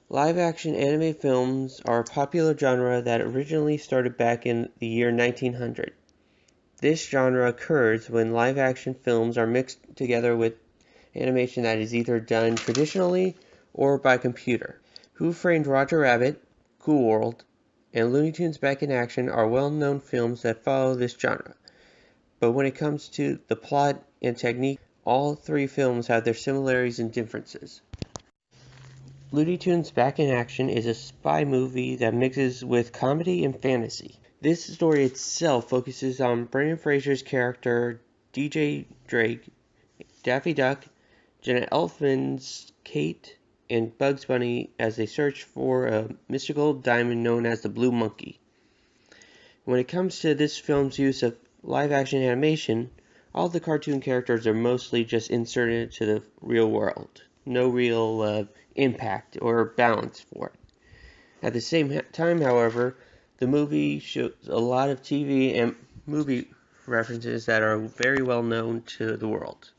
Live-action anime films are a popular genre that originally started back in the year 1900. This genre occurs when live-action films are mixed together with animation that is either done traditionally or by computer. Who Framed Roger Rabbit, Cool World, and Looney Tunes Back in Action are well-known films that follow this genre. But when it comes to the plot and technique, all three films have their similarities and differences. Looney Tunes Back in Action is a spy movie that mixes with comedy and fantasy. This story itself focuses on Brendan Fraser's character, DJ Drake, Daffy Duck, Janet Elfman's Kate, and Bugs Bunny as they search for a mystical diamond known as the Blue Monkey. When it comes to this film's use of live-action animation, all the cartoon characters are mostly just inserted to the real world. No real impact or balance for it. At the same time, however, the movie shows a lot of TV and movie references that are very well known to the world.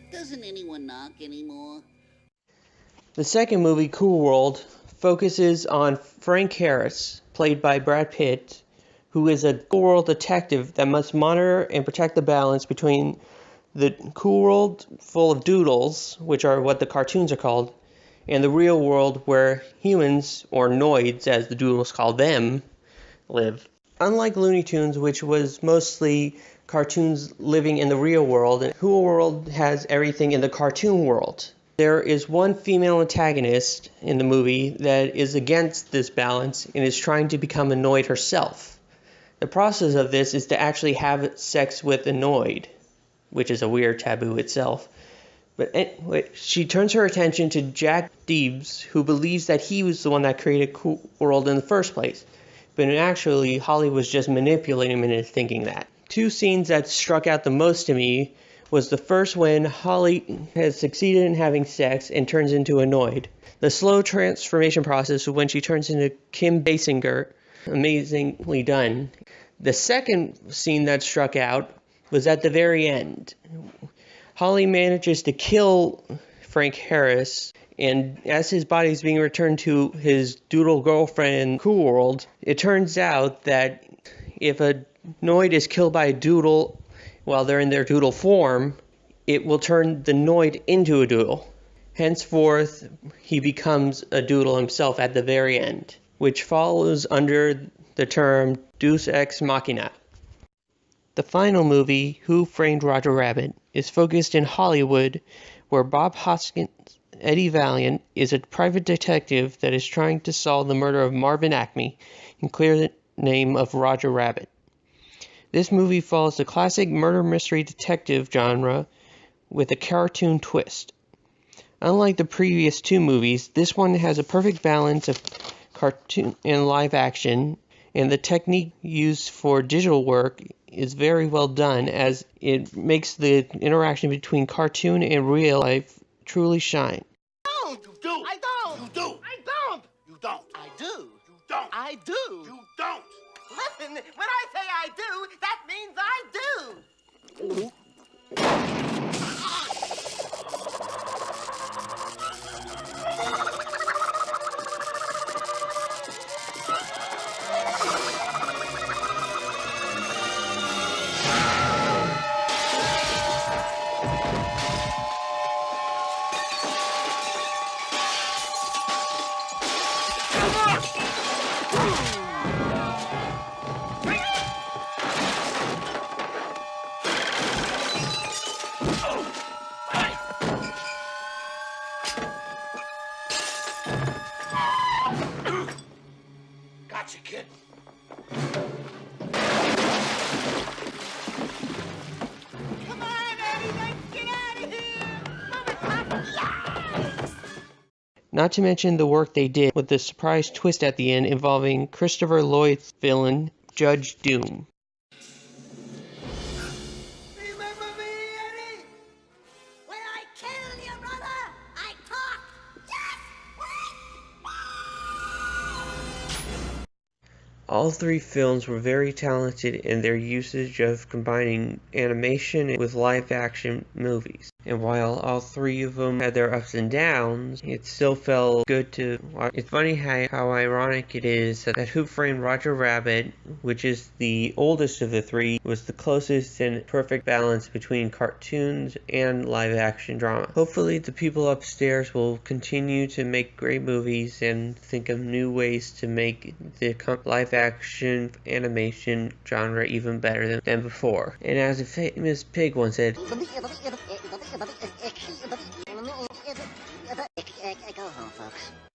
Doesn't anyone knock anymore? The second movie, Cool World, focuses on Frank Harris, played by Brad Pitt, who is a cool world detective that must monitor and protect the balance between the cool world full of doodles, which are what the cartoons are called, and the real world where humans, or noids as the doodles call them, live. Unlike Looney Tunes, which was mostly cartoons living in the real world, Cool World has everything in the cartoon world. There is one female antagonist in the movie that is against this balance and is trying to become a Noid herself. The process of this is to actually have sex with a Noid, which is a weird taboo itself. But anyway, she turns her attention to Jack Deebs, who believes that he was the one that created Cool World in the first place. But actually, Holly was just manipulating him into thinking that. Two scenes that struck out the most to me was the first when Holly has succeeded in having sex and turns into a Noid. The slow transformation process when she turns into Kim Basinger, amazingly done. The second scene that struck out was at the very end. Holly manages to kill Frank Harris, and as his body is being returned to his doodle girlfriend in Cool World, it turns out that if a Noid is killed by a doodle while they're in their doodle form, it will turn the Noid into a doodle. Henceforth, he becomes a doodle himself at the very end, which follows under the term Deus Ex Machina. The final movie, Who Framed Roger Rabbit, is focused in Hollywood, where Bob Hoskins' Eddie Valiant is a private detective that is trying to solve the murder of Marvin Acme and clear the name of Roger Rabbit. This movie follows the classic murder mystery detective genre with a cartoon twist. Unlike the previous two movies, this one has a perfect balance of cartoon and live action, and the technique used for digital work is very well done, as it makes the interaction between cartoon and real life truly shine. You do. I don't. You do. I don't. You don't. I do. You don't. I do. You don't. Listen, when I say I do, that means I do. it. Come on, Eddie, let's get out of here. Move it, Pop. Yes! Not to mention the work they did with the surprise twist at the end involving Christopher Lloyd's villain, Judge Doom. Remember me, Eddie? When I killed your brother, I talked. Yes! All three films were very talented in their usage of combining animation with live-action movies. And while all three of them had their ups and downs, it still felt good to watch. It's funny how ironic it is that Who Framed Roger Rabbit, which is the oldest of the three, was the closest and perfect balance between cartoons and live-action drama. Hopefully the people upstairs will continue to make great movies and think of new ways to make the live-action animation genre even better than before. And as a famous pig once said,